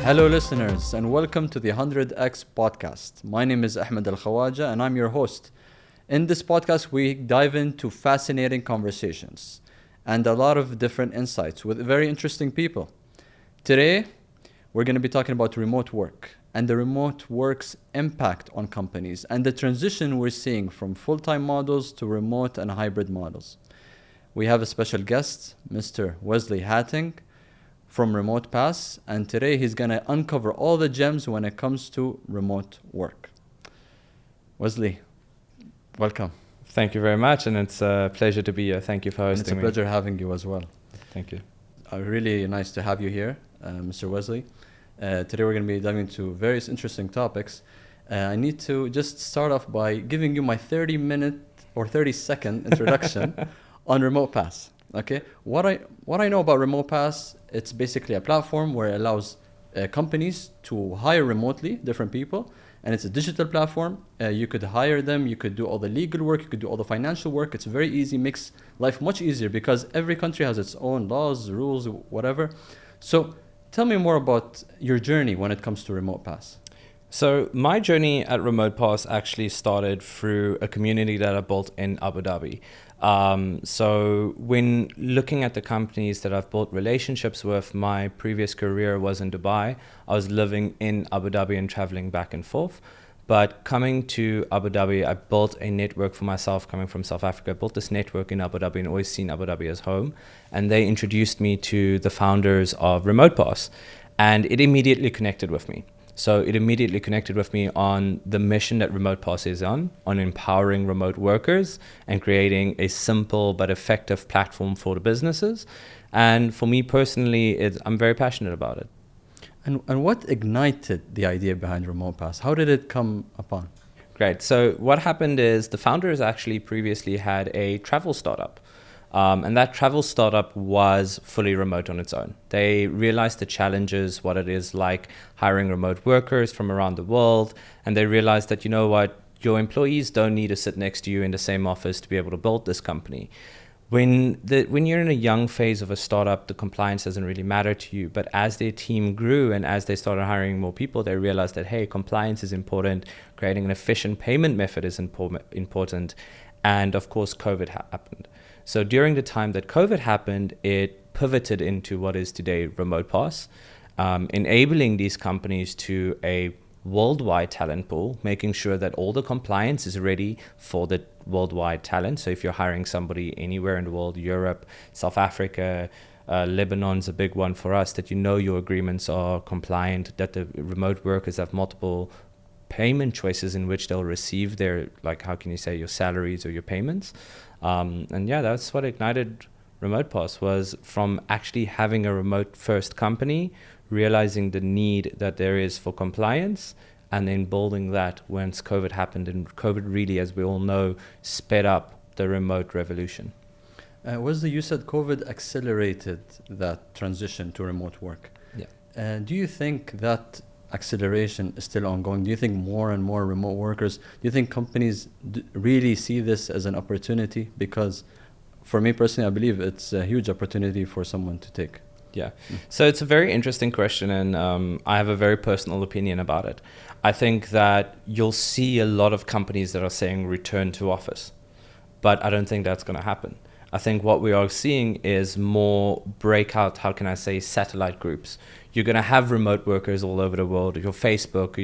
Hello listeners and welcome to the 100X podcast. My name is Ahmed Alkawaja and I'm your host. In this podcast we dive into fascinating conversations and a lot of different insights with very interesting people. Today we're going to be talking about remote work and the remote work's impact on companies and the transition we're seeing from full-time models to remote and hybrid models. We have a special guest, Mr. Wesley Hattingh from RemotePass, and today he's going to uncover all the gems when it comes to remote work. Wesley, welcome. Thank you very much, and it's a pleasure to be here. Thank you for hosting me. It's a pleasure having you as well. Thank you. Really nice to have you here, Mr. Wesley. Today we're going to be diving into various interesting topics. I need to just start off by giving you my 30-minute or 30-second introduction on RemotePass. Okay, what I know about RemotePass, it's basically a platform where it allows companies to hire remotely different people, and it's a digital platform. You could hire them, you could do all the legal work, you could do all the financial work. It's very easy, makes life much easier because every country has its own laws, rules, whatever. So tell me more about your journey when it comes to RemotePass. So my journey at RemotePass actually started through a community that I built in Abu Dhabi. So when looking at the companies that I've built relationships with, my previous career was in Dubai. I was living in Abu Dhabi and traveling back and forth. But coming to Abu Dhabi, I built a network for myself coming from South Africa. I built this network in Abu Dhabi and always seen Abu Dhabi as home. And they introduced me to the founders of RemotePass. And it immediately connected with me. So it immediately connected with me on the mission that RemotePass is on empowering remote workers and creating a simple but effective platform for the businesses. And for me personally, I'm very passionate about it. And what ignited the idea behind RemotePass? How did it come upon? Great. So what happened is the founders actually previously had a travel startup. And that travel startup was fully remote on its own. They realized the challenges, what it is like hiring remote workers from around the world. And they realized that, you know what, your employees don't need to sit next to you in the same office to be able to build this company. When you're in a young phase of a startup, the compliance doesn't really matter to you. But as their team grew and as they started hiring more people, they realized that, hey, compliance is important. Creating an efficient payment method is important. And of course, COVID happened. So during the time that COVID happened, it pivoted into what is today RemotePass, enabling these companies to a worldwide talent pool, making sure that all the compliance is ready for the worldwide talent. So if you're hiring somebody anywhere in the world, Europe, South Africa, Lebanon's a big one for us, that you know your agreements are compliant, that the remote workers have multiple payment choices in which they'll receive their, like, how can you say, your salaries or your payments. And yeah, that's what ignited RemotePass, was from actually having a remote first company, realizing the need that there is for compliance, and then building that once COVID happened. And COVID really, as we all know, sped up the remote revolution. Wesley, you said COVID accelerated that transition to remote work. Yeah. Do you think that acceleration is still ongoing? Do you think more and more remote workers, do you think companies really see this as an opportunity? Because for me personally, I believe it's a huge opportunity for someone to take. Yeah. So it's a very interesting question, and I have a very personal opinion about it. I think that you'll see a lot of companies that are saying return to office, but I don't think that's going to happen. I think what we are seeing is more breakout, how can I say, satellite groups. You're going to have remote workers all over the world. Your Facebook,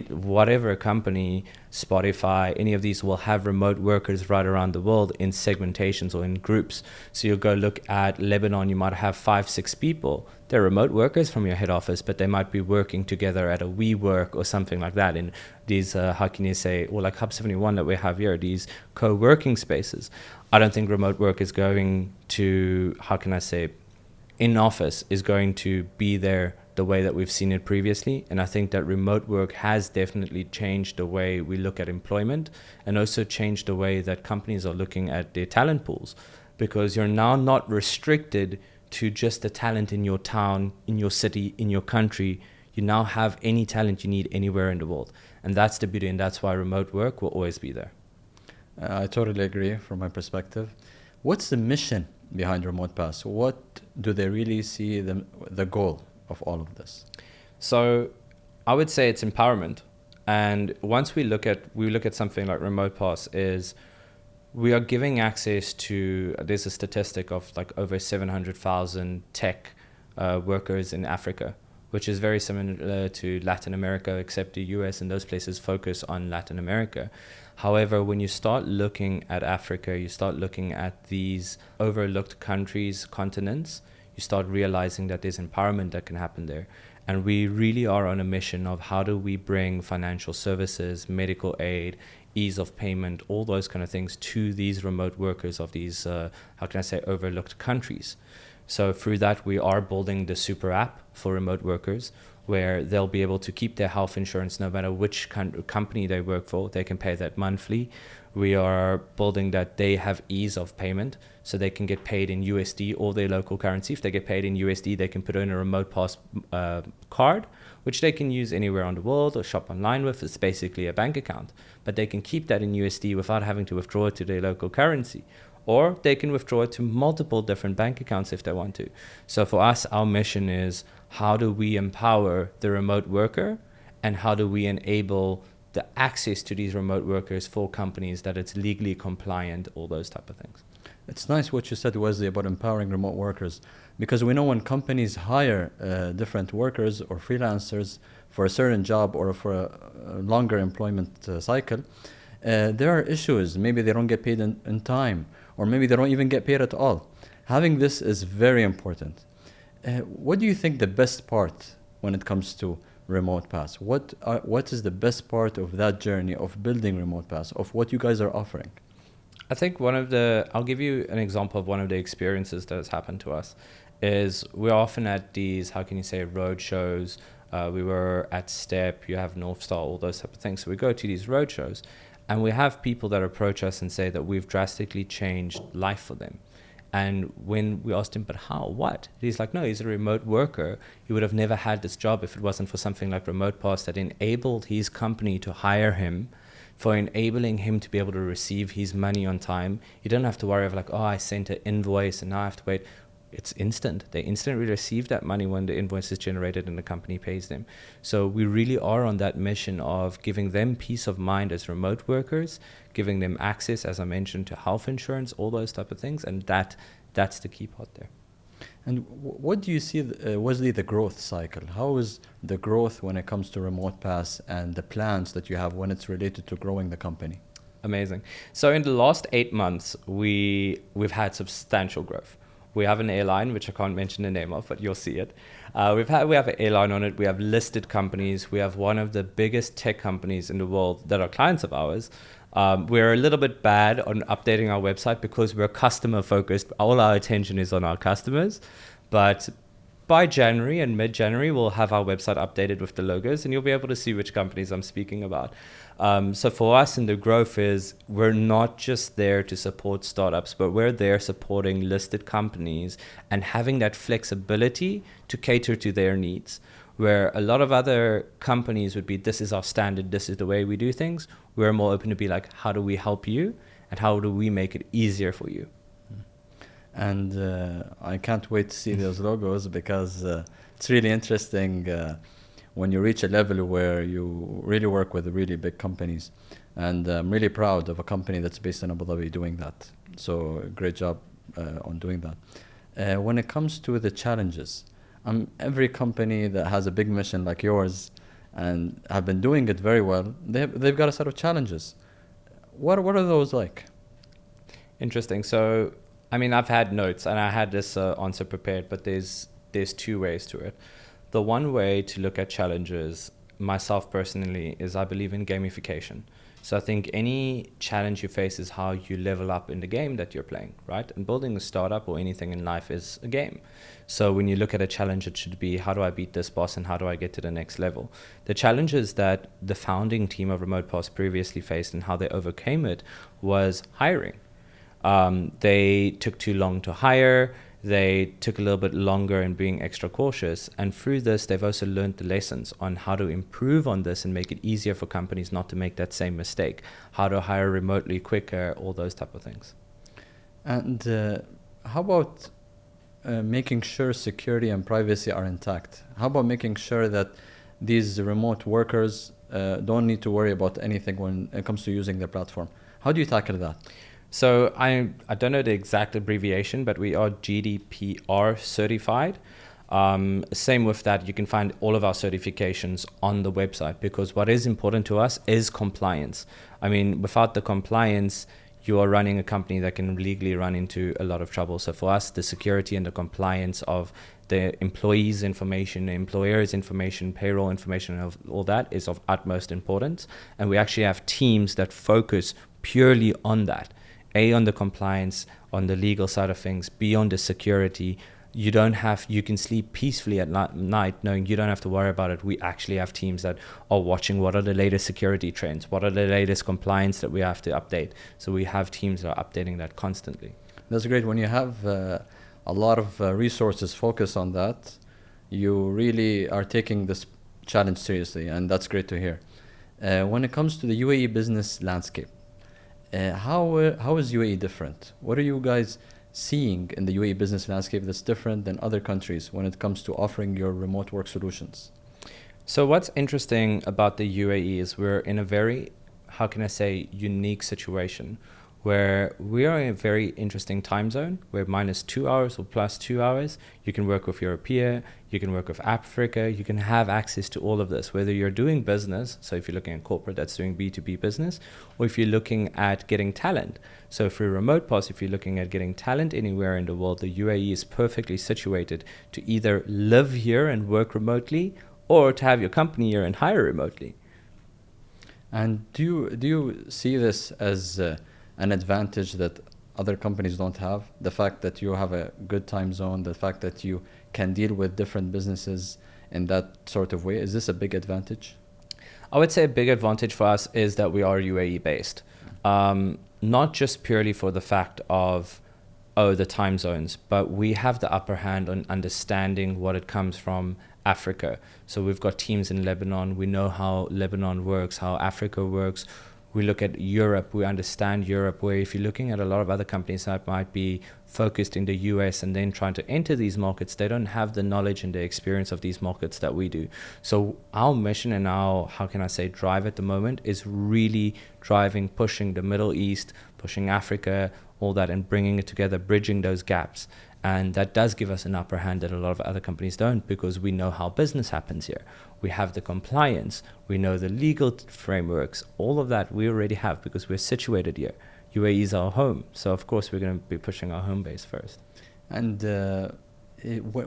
whatever company, Spotify, any of these will have remote workers right around the world in segmentations or in groups. So you'll go look at Lebanon, you might have 5-6 people. They're remote workers from your head office, but they might be working together at a WeWork or something like that in these, how can you say, or like Hub 71 that we have here, these co-working spaces. I don't think remote work is going to, how can I say, in office is going to be there the way that we've seen it previously. And I think that remote work has definitely changed the way we look at employment, and also changed the way that companies are looking at their talent pools, because you're now not restricted to just the talent in your town, in your city, in your country. You now have any talent you need anywhere in the world. And that's the beauty, and that's why remote work will always be there. I totally agree from my perspective. What's the mission behind RemotePass? What do they really see the goal of all of this? So I would say it's empowerment. And once we look at something like RemotePass, is we are giving access to, there's a statistic of like over 700,000 tech workers in Africa, which is very similar to Latin America, except the US and those places focus on Latin America. However, when you start looking at Africa, you start looking at these overlooked countries, continents, you start realizing that there's empowerment that can happen there. And we really are on a mission of how do we bring financial services, medical aid, ease of payment, all those kind of things to these remote workers of these, overlooked countries. So through that, we are building the super app for remote workers, where they'll be able to keep their health insurance no matter which company they work for. They can pay that monthly. We are building that they have ease of payment, so they can get paid in USD or their local currency. If they get paid in USD, they can put in a RemotePass card, which they can use anywhere on the world or shop online with. It's basically a bank account, but they can keep that in USD without having to withdraw it to their local currency. Or they can withdraw it to multiple different bank accounts if they want to. So for us, our mission is, how do we empower the remote worker, and how do we enable the access to these remote workers for companies that it's legally compliant, all those type of things. It's nice what you said, Wesley, about empowering remote workers, because we know when companies hire different workers or freelancers for a certain job or for a longer employment cycle, there are issues. Maybe they don't get paid in time, or maybe they don't even get paid at all. Having this is very important. What do you think the best part when it comes to RemotePass? What is the best part of that journey of building RemotePass, of what you guys are offering? I think I'll give you an example of one of the experiences that has happened to us, is we're often at these, road shows. We were at STEP, you have North Star, all those type of things. So we go to these road shows, and we have people that approach us and say that we've drastically changed life for them. And when we asked him, but how, what? He's like, no, he's a remote worker. He would have never had this job if it wasn't for something like RemotePass that enabled his company to hire him, for enabling him to be able to receive his money on time. You don't have to worry of like, oh, I sent an invoice and now I have to wait. It's instant. They instantly receive that money when the invoice is generated and the company pays them. So we really are on that mission of giving them peace of mind as remote workers, giving them access, as I mentioned, to health insurance, all those type of things. And that's the key part there. And what do you see, Wesley, the growth cycle? How is the growth when it comes to RemotePass and the plans that you have when it's related to growing the company? Amazing. So in the last 8 months, we've had substantial growth. We have an airline, which I can't mention the name of, but you'll see it. We have an airline on it. We have listed companies. We have one of the biggest tech companies in the world that are clients of ours. We're a little bit bad on updating our website because we're customer focused. All our attention is on our customers. But by January and mid-January, we'll have our website updated with the logos, and you'll be able to see which companies I'm speaking about. So for us in the growth is, we're not just there to support startups, but we're there supporting listed companies and having that flexibility to cater to their needs. Where a lot of other companies would be, this is our standard, this is the way we do things. We're more open to be like, how do we help you? And how do we make it easier for you? And I can't wait to see those logos, because it's really interesting when you reach a level where you really work with really big companies. And I'm really proud of a company that's based in Abu Dhabi doing that. So great job on doing that. When it comes to the challenges, every company that has a big mission like yours and have been doing it very well, they've got a set of challenges. What are those like? Interesting. So, I've had notes and I had this answer prepared, but there's two ways to it. The one way to look at challenges, myself personally, is I believe in gamification. So I think any challenge you face is how you level up in the game that you're playing, right? And building a startup or anything in life is a game. So when you look at a challenge, it should be, how do I beat this boss and how do I get to the next level? The challenges that the founding team of RemotePass previously faced and how they overcame it was hiring. They took too long to hire. They took a little bit longer in being extra cautious. And through this, they've also learned the lessons on how to improve on this and make it easier for companies not to make that same mistake. How to hire remotely quicker, all those type of things. And how about making sure security and privacy are intact? How about making sure that these remote workers don't need to worry about anything when it comes to using the platform. How do you tackle that? So I don't know the exact abbreviation, but we are GDPR certified. Same with that, you can find all of our certifications on the website, because what is important to us is compliance. I mean, without the compliance, you are running a company that can legally run into a lot of trouble. So for us, the security and the compliance of the employees' information, the employer's information, payroll information, and all that is of utmost importance. And we actually have teams that focus purely on that. A, on the compliance, on the legal side of things, B, on the security. You can sleep peacefully at night knowing you don't have to worry about it. We actually have teams that are watching what are the latest security trends, what are the latest compliance that we have to update. So we have teams that are updating that constantly. That's great. When you have a lot of resources focused on that, you really are taking this challenge seriously, and that's great to hear. When it comes to the UAE business landscape, how is UAE different? What are you guys seeing in the UAE business landscape that's different than other countries when it comes to offering your remote work solutions? So what's interesting about the UAE is we're in a very, unique situation where we are in a very interesting time zone where -2 hours or +2 hours, you can work with your peer, you can work with Africa, you can have access to all of this, whether you're doing business, so if you're looking at corporate that's doing B2B business, or if you're looking at getting talent. So for RemotePass, if you're looking at getting talent anywhere in the world, the UAE is perfectly situated to either live here and work remotely, or to have your company here and hire remotely. And do you see this as an advantage that other companies don't have? The fact that you have a good time zone, the fact that you can deal with different businesses in that sort of way, is this a big advantage? I would say a big advantage for us is that we are UAE based. Not just purely for the fact of, the time zones, but we have the upper hand on understanding what it comes from Africa. So we've got teams in Lebanon. We know how Lebanon works, how Africa works. We look at Europe, we understand Europe, where if you're looking at a lot of other companies that might be focused in the US and then trying to enter these markets, they don't have the knowledge and the experience of these markets that we do. So our mission and our, drive at the moment is really pushing the Middle East, pushing Africa, all that, and bringing it together, bridging those gaps. And that does give us an upper hand that a lot of other companies don't, because we know how business happens here. We have the compliance, we know the legal frameworks, all of that we already have because we're situated here. UAE is our home. So of course we're going to be pushing our home base first. And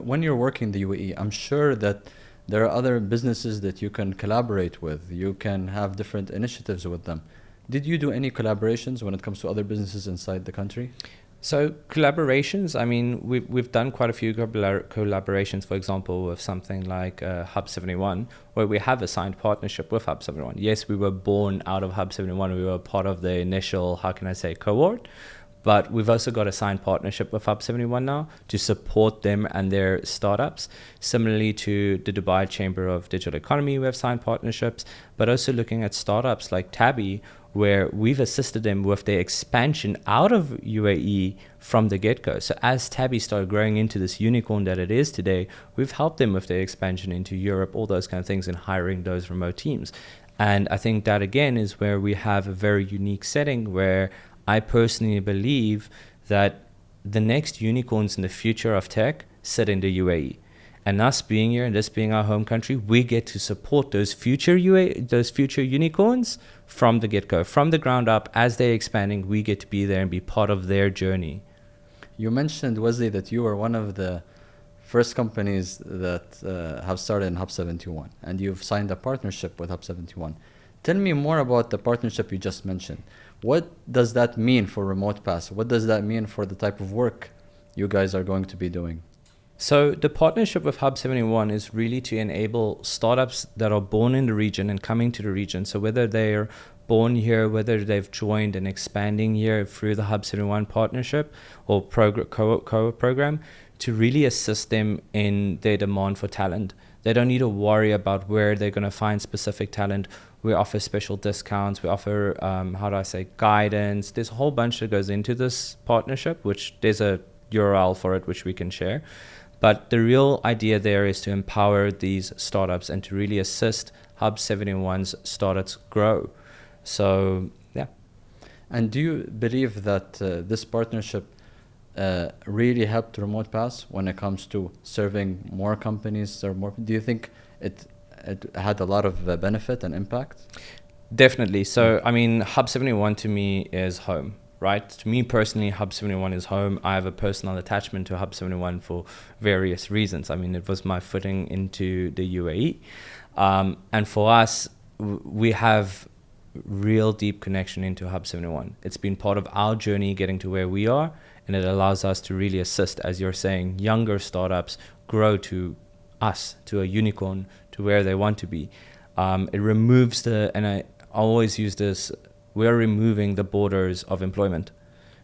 when you're working in the UAE, I'm sure that there are other businesses that you can collaborate with. You can have different initiatives with them. Did you do any collaborations when it comes to other businesses inside the country? So collaborations, we've done quite a few collaborations, for example, with something like Hub 71, where we have a signed partnership with Hub 71. Yes, we were born out of Hub 71. We were part of the initial, cohort, but we've also got a signed partnership with Hub 71 now to support them and their startups. Similarly to the Dubai Chamber of Digital Economy, we have signed partnerships, but also looking at startups like Tabby, where we've assisted them with their expansion out of UAE from the get-go. So as Tabby started growing into this unicorn that it is today, we've helped them with their expansion into Europe, all those kind of things, and hiring those remote teams. And I think that, again, is where we have a very unique setting where I personally believe that the next unicorns in the future of tech sit in the UAE. And us being here and this being our home country, we get to support those future unicorns from the get-go, from the ground up. As they're expanding, we get to be there and be part of their journey. You mentioned, Wesley, that you were one of the first companies that have started in Hub 71, and you've signed a partnership with Hub 71. Tell me more about the partnership you just mentioned. What does that mean for RemotePass? What does that mean for the type of work you guys are going to be doing? So the partnership with Hub 71 is really to enable startups that are born in the region and coming to the region. So whether they're born here, whether they've joined and expanding here through the Hub 71 partnership or program, to really assist them in their demand for talent. They don't need to worry about where they're going to find specific talent. We offer special discounts. We offer, guidance. There's a whole bunch that goes into this partnership, which there's a URL for it, which we can share. But the real idea there is to empower these startups and to really assist Hub 71's startups grow. So, yeah. And do you believe that this partnership really helped RemotePass when it comes to serving more companies? Or more? Do you think it had a lot of benefit and impact? Definitely. So, I mean, Hub 71 to me is home, right? To me personally, Hub 71 is home. I have a personal attachment to Hub 71 for various reasons. I mean, it was my footing into the UAE. And for us, we have real deep connection into Hub 71. It's been part of our journey getting to where we are, and it allows us to really assist, as you're saying, younger startups grow to us, to a unicorn, to where they want to be. It removes and I always use this, we're removing the borders of employment.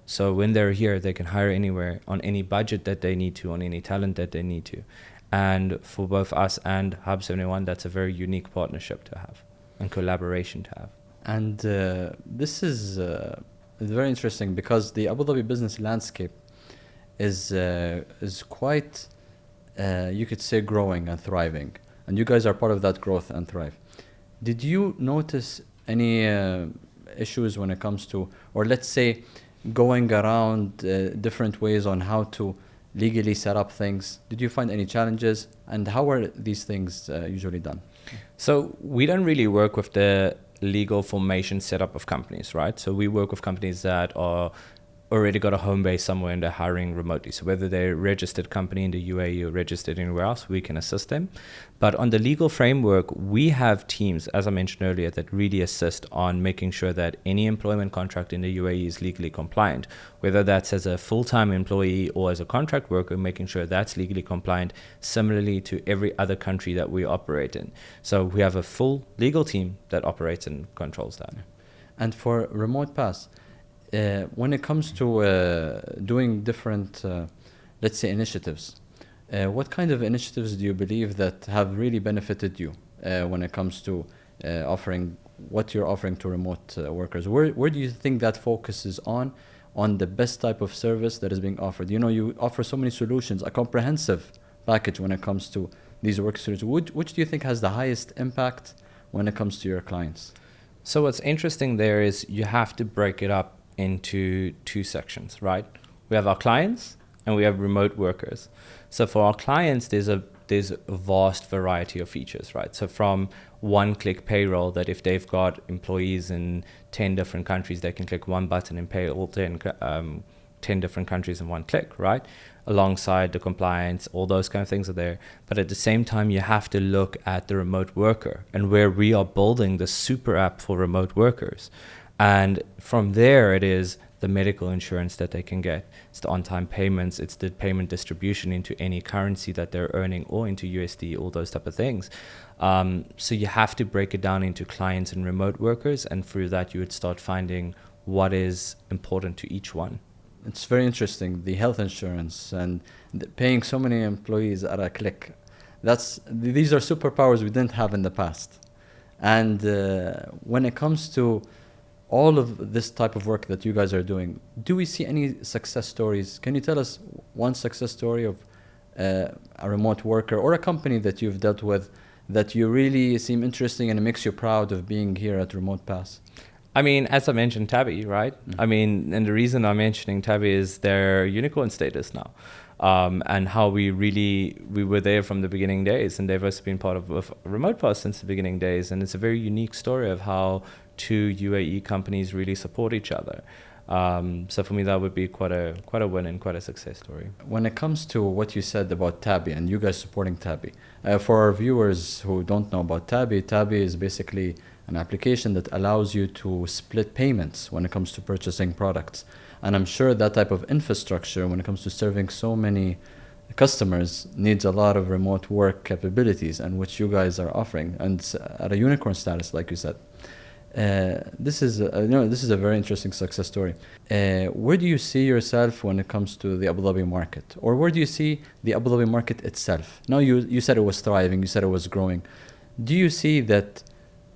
So when they're here, they can hire anywhere, on any budget that they need to, on any talent that they need to. And for both us and Hub 71, that's a very unique partnership to have and collaboration to have. And this is very interesting because the Abu Dhabi business landscape is quite, you could say, growing and thriving. And you guys are part of that growth and thrive. Did you notice any issues when it comes to, or let's say, going around different ways on how to legally set up things? Did you find any challenges? And how are these things usually done? So we don't really work with the legal formation setup of companies, right? So we work with companies that are already got a home base somewhere and they're hiring remotely. So whether they're a registered company in the UAE or registered anywhere else, we can assist them. But on the legal framework, we have teams, as I mentioned earlier, that really assist on making sure that any employment contract in the UAE is legally compliant, whether that's as a full-time employee or as a contract worker, making sure that's legally compliant, similarly to every other country that we operate in. So we have a full legal team that operates and controls that. And for RemotePass, when it comes to doing different, let's say, initiatives, what kind of initiatives do you believe that have really benefited you when it comes to offering what you're offering to remote workers? Where do you think that focuses on the best type of service that is being offered? You know, you offer so many solutions, a comprehensive package when it comes to these work solutions. Which do you think has the highest impact when it comes to your clients? So what's interesting there is you have to break it up into two sections, right? We have our clients and we have remote workers. So for our clients, there's a vast variety of features, right? So from one-click payroll, that if they've got employees in 10 different countries, they can click one button and pay all 10 different countries in one click, right? Alongside the compliance, all those kind of things are there. But at the same time, you have to look at the remote worker and where we are building the super app for remote workers. And from there, it is the medical insurance that they can get. It's the on-time payments. It's the payment distribution into any currency that they're earning or into USD, all those type of things. So you have to break it down into clients and remote workers. And through that, you would start finding what is important to each one. It's very interesting, the health insurance and paying so many employees at a click. These are superpowers we didn't have in the past. And when it comes to all of this type of work that you guys are doing, do we see any success stories? Can you tell us one success story of a remote worker or a company that you've dealt with that you really seem interesting and it makes you proud of being here at RemotePass? I mean, as I mentioned, Tabby, right? Mm-hmm. I mean, and the reason I'm mentioning Tabby is their unicorn status now. And how we were there from the beginning days, and they've also been part of RemotePass since the beginning days. And it's a very unique story of how two UAE companies really support each other. So for me, that would be quite a win and quite a success story. When it comes to what you said about Tabby and you guys supporting Tabby, for our viewers who don't know about Tabby is basically an application that allows you to split payments when it comes to purchasing products. And I'm sure that type of infrastructure, when it comes to serving so many customers, needs a lot of remote work capabilities, and which you guys are offering, and at a unicorn status, like you said. This is a very interesting success story. Where do you see yourself when it comes to the Abu Dhabi market, or where do you see the Abu Dhabi market itself? Now you said it was thriving, you said it was growing. Do you see that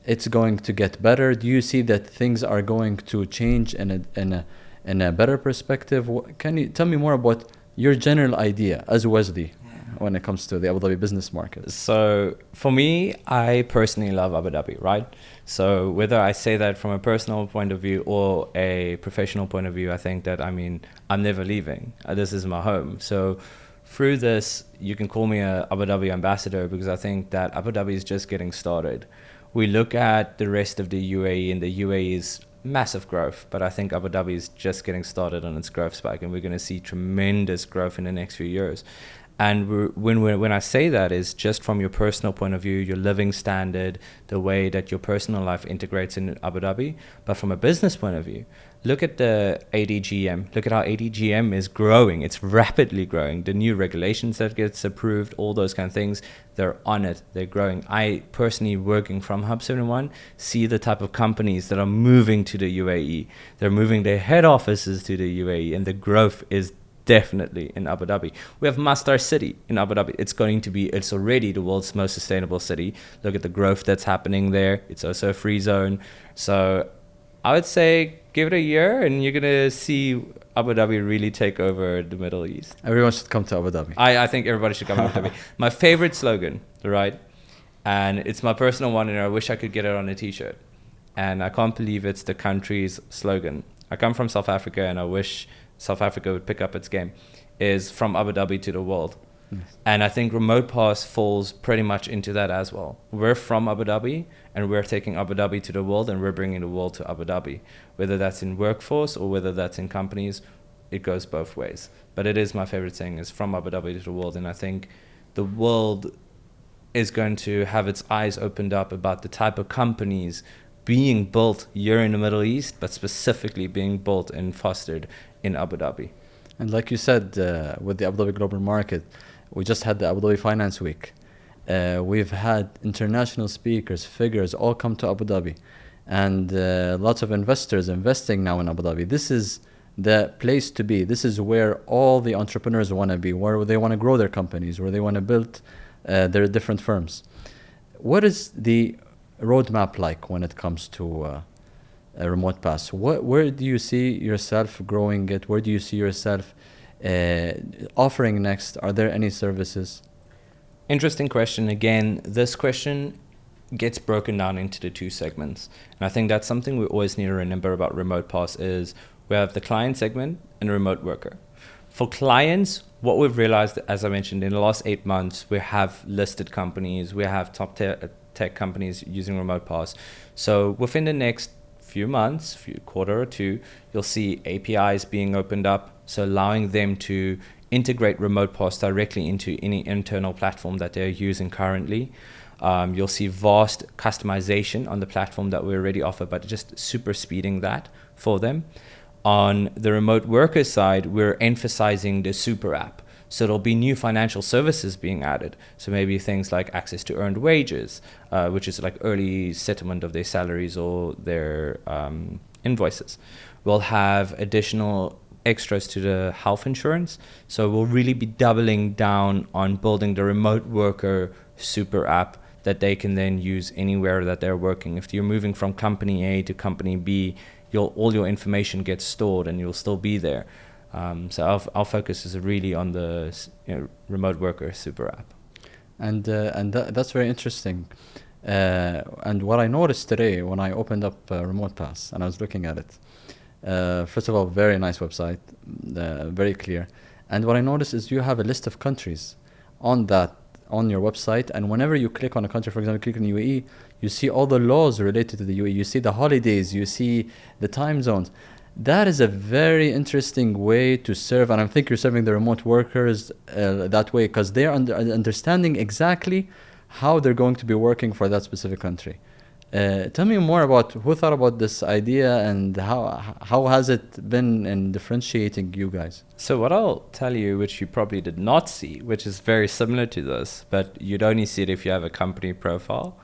it's going to get better? Do you see that things are going to change in a better perspective? Can you tell me more about your general idea as Wesley when it comes to the Abu Dhabi business market? So for me, I personally love Abu Dhabi, right? So whether I say that from a personal point of view or a professional point of view, I think that, I mean, I'm never leaving. This is my home. So through this, you can call me a Abu Dhabi ambassador, because I think that Abu Dhabi is just getting started. We look at the rest of the UAE, and the UAE is massive growth, but I think Abu Dhabi is just getting started on its growth spike, and we're going to see tremendous growth in the next few years. And when I say that, is just from your personal point of view, your living standard, the way that your personal life integrates in Abu Dhabi. But from a business point of view, look at the ADGM. Look at how ADGM is growing. It's rapidly growing. The new regulations that gets approved, all those kind of things, they're on it. They're growing. I personally, working from Hub 71, see the type of companies that are moving to the UAE. They're moving their head offices to the UAE, and the growth is definitely in Abu Dhabi. We have Masdar City in Abu Dhabi. It's already the world's most sustainable city. Look at the growth that's happening there. It's also a free zone. So I would say give it a year and you're going to see Abu Dhabi really take over the Middle East. Everyone should come to Abu Dhabi. I think everybody should come to Abu Dhabi. My favorite slogan, right? And it's my personal one, and I wish I could get it on a t-shirt. And I can't believe it's the country's slogan. I come from South Africa, and I wish South Africa would pick up its game, is from Abu Dhabi to the world. Yes. And I think RemotePass falls pretty much into that as well. We're from Abu Dhabi, and we're taking Abu Dhabi to the world, and we're bringing the world to Abu Dhabi. Whether that's in workforce or whether that's in companies, it goes both ways. But it is my favorite thing, is from Abu Dhabi to the world. And I think the world is going to have its eyes opened up about the type of companies being built here in the Middle East, but specifically being built and fostered in Abu Dhabi. And like you said, with the Abu Dhabi Global Market, we just had the Abu Dhabi Finance Week. We've had international speakers, figures all come to Abu Dhabi, and lots of investors investing now in Abu Dhabi. This is the place to be. This is where all the entrepreneurs want to be, where they want to grow their companies, where they want to build their different firms. What is the roadmap like when it comes to RemotePass? Where do you see yourself growing it? Where do you see yourself offering next? Are there any services? Interesting question. Again, this question gets broken down into the two segments. And I think that's something we always need to remember about RemotePass is we have the client segment and the remote worker. For clients, what we've realized, as I mentioned, in the last 8 months, we have listed companies, we have top tech companies using RemotePass. So within the next few months, quarter or two, you'll see APIs being opened up, so allowing them to integrate RemotePass directly into any internal platform that they're using currently. You'll see vast customization on the platform that we already offer, but just super speeding that for them. On the remote worker side, we're emphasizing the super app. So there'll be new financial services being added. So maybe things like access to earned wages, which is like early settlement of their salaries or their invoices. We'll have additional extras to the health insurance. So we'll really be doubling down on building the remote worker super app that they can then use anywhere that they're working. If you're moving from company A to company B, all your information gets stored and you'll still be there. So our focus is really on the remote worker super app. And that's very interesting. And what I noticed today when I opened up RemotePass and I was looking at it, first of all, very nice website, very clear. And what I noticed is you have a list of countries on your website, and whenever you click on a country, for example, click on UAE, you see all the laws related to the UAE, you see the holidays, you see the time zones. That is a very interesting way to serve, and I think you're serving the remote workers that way, because they're understanding exactly how they're going to be working for that specific country. Tell me more about who thought about this idea and how has it been in differentiating you guys? So what I'll tell you, which you probably did not see, which is very similar to this, but you'd only see it if you have a company profile,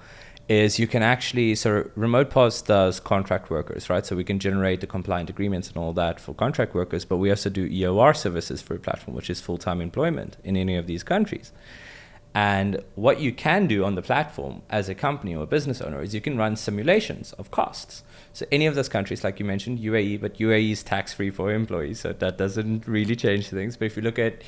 is you can actually, so RemotePass does contract workers, right? So we can generate the compliant agreements and all that for contract workers, but we also do EOR services for a platform, which is full-time employment in any of these countries. And what you can do on the platform as a company or a business owner is you can run simulations of costs. So any of those countries, like you mentioned, UAE, but UAE is tax-free for employees, so that doesn't really change things. But if you look at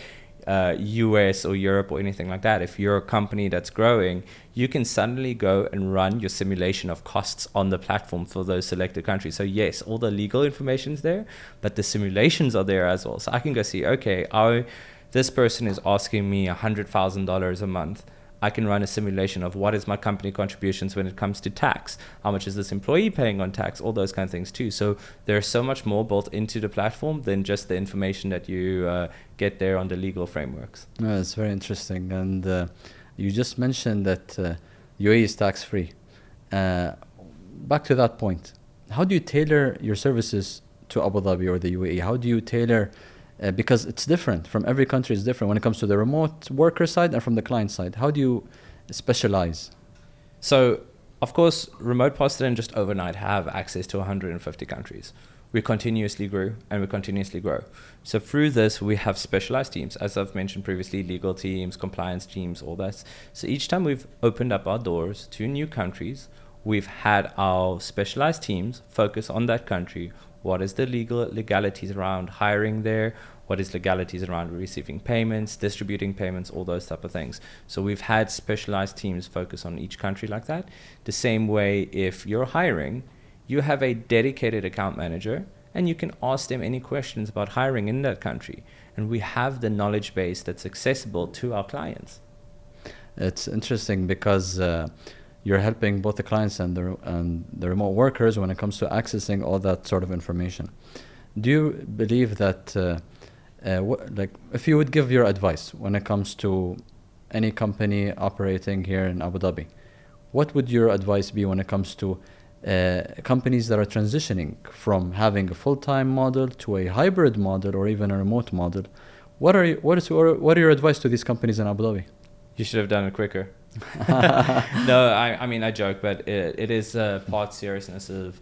US or Europe or anything like that. If you're a company that's growing, you can suddenly go and run your simulation of costs on the platform for those selected countries. So yes, all the legal information's there, but the simulations are there as well. So I can go see, okay, this person is asking me $100,000 a month. I can run a simulation of what is my company contributions when it comes to tax, how much is this employee paying on tax, all those kind of things too. So there's so much more built into the platform than just the information that you get there on the legal frameworks. No, it's very interesting. And you just mentioned that UAE is tax-free. Back to that point, how do you tailor your services to Abu Dhabi or the UAE? How do you tailor because it's different from every country, is different when it comes to the remote worker side and from the client side. How do you specialize? So, of course, RemotePass didn't just overnight have access to 150 countries. We continuously grew and we continuously grow. So through this, we have specialized teams, as I've mentioned previously, legal teams, compliance teams, all that. So each time we've opened up our doors to new countries, we've had our specialized teams focus on that country. What is the legalities around hiring there? What is legalities around receiving payments, distributing payments, all those type of things. So we've had specialized teams focus on each country like that. The same way, if you're hiring, you have a dedicated account manager and you can ask them any questions about hiring in that country. And we have the knowledge base that's accessible to our clients. It's interesting because you're helping both the clients and the remote workers when it comes to accessing all that sort of information. Do you believe that, if you would give your advice when it comes to any company operating here in Abu Dhabi, what would your advice be when it comes to companies that are transitioning from having a full-time model to a hybrid model or even a remote model? What are your advice to these companies in Abu Dhabi? You should have done it quicker. No, I mean, I joke, but it is part seriousness of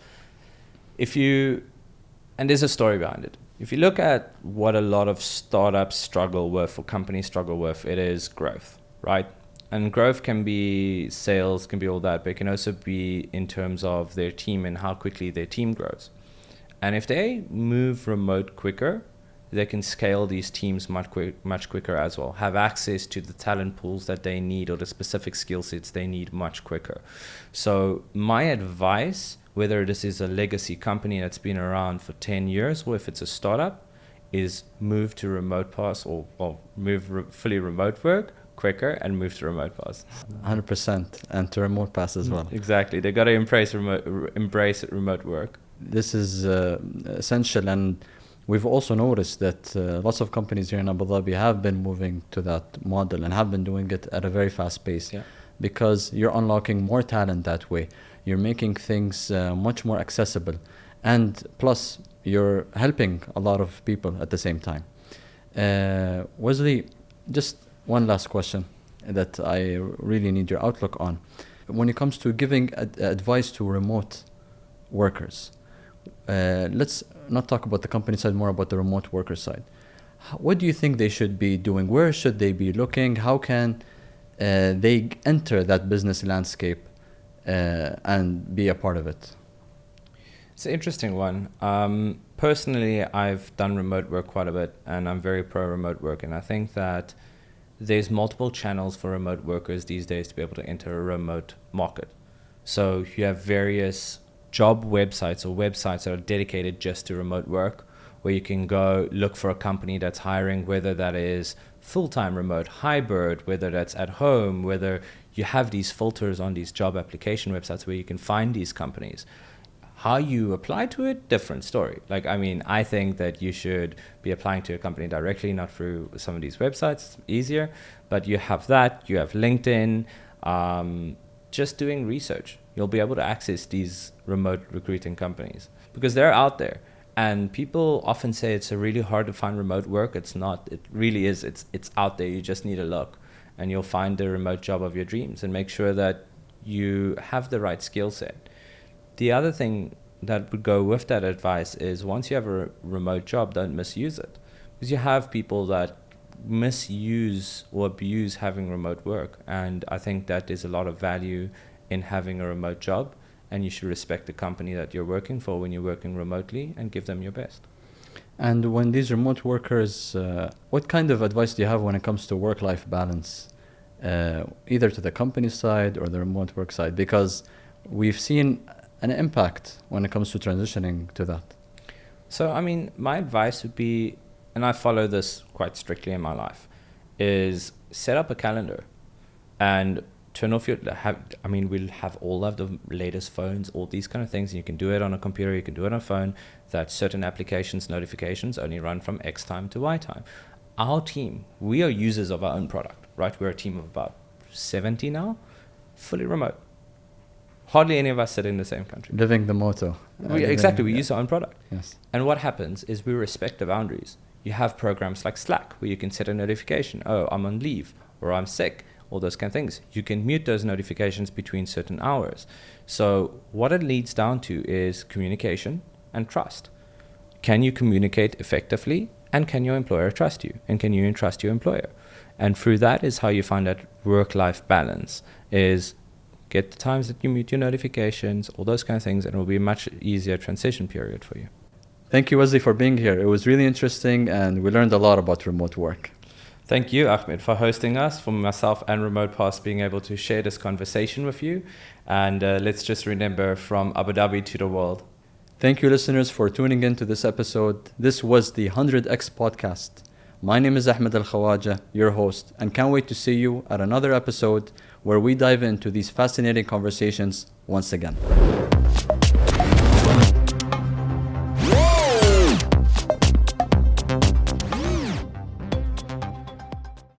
and there's a story behind it. If you look at what a lot of startups struggle with or companies struggle with, it is growth, right? And growth can be sales, can be all that, but it can also be in terms of their team and how quickly their team grows. And if they move remote quicker, they can scale these teams much quicker as well, have access to the talent pools that they need or the specific skill sets they need much quicker. So my advice, whether this is a legacy company that's been around for 10 years or if it's a startup, is move to RemotePass or move fully remote work quicker and move to RemotePass. 100%, and to RemotePass as well. Exactly. They got to embrace remote work. This is essential, and we've also noticed that lots of companies here in Abu Dhabi have been moving to that model and have been doing it at a very fast pace, because you're unlocking more talent that way. You're making things much more accessible, and plus you're helping a lot of people at the same time. Wesley, just one last question that I really need your outlook on. When it comes to giving advice to remote workers, let's not talk about the company side, more about the remote worker side. What do you think they should be doing? Where should they be looking? How can they enter that business landscape and be a part of it? It's an interesting one. Personally, I've done remote work quite a bit, and I'm very pro remote work. And I think that there's multiple channels for remote workers these days to be able to enter a remote market. So you have various job websites or websites that are dedicated just to remote work, where you can go look for a company that's hiring, whether that is full-time remote, hybrid, whether that's at home, whether you have these filters on these job application websites where you can find these companies. How you apply to it, different story. I think that you should be applying to a company directly, not through some of these websites. It's easier, but you have that, you have LinkedIn, just doing research. You'll be able to access these remote recruiting companies because they're out there. And people often say it's really hard to find remote work. It's not. It really is. It's out there. You just need to look, and you'll find the remote job of your dreams. And make sure that you have the right skill set. The other thing that would go with that advice is once you have a remote job, don't misuse it, because you have people that misuse or abuse having remote work. And I think that there's a lot of value in having a remote job, and you should respect the company that you're working for when you're working remotely and give them your best. And when these remote workers, what kind of advice do you have when it comes to work-life balance, either to the company side or the remote work side? Because we've seen an impact when it comes to transitioning to that. So, I mean, my advice would be, and I follow this quite strictly in my life, is set up a calendar and turn off we'll have all of the latest phones, all these kind of things. And you can do it on a computer, you can do it on a phone, that certain applications, notifications only run from X time to Y time. Our team, we are users of our own product, right? We're a team of about 70 now, fully remote. Hardly any of us sit in the same country. Living the motto. We use our own product. Yes. And what happens is we respect the boundaries. You have programs like Slack where you can set a notification. Oh, I'm on leave, or I'm sick, all those kind of things. You can mute those notifications between certain hours. So what it leads down to is communication and trust. Can you communicate effectively? And can your employer trust you? And can you trust your employer? And through that is how you find that work-life balance is get the times that you mute your notifications, all those kind of things, and it will be a much easier transition period for you. Thank you, Wesley, for being here. It was really interesting, and we learned a lot about remote work. Thank you, Ahmed, for hosting us, for myself and RemotePass being able to share this conversation with you. And let's just remember, from Abu Dhabi to the world. Thank you, listeners, for tuning in to this episode. This was the 100X podcast. My name is Ahmed Alkawaja, your host, and can't wait to see you at another episode where we dive into these fascinating conversations once again.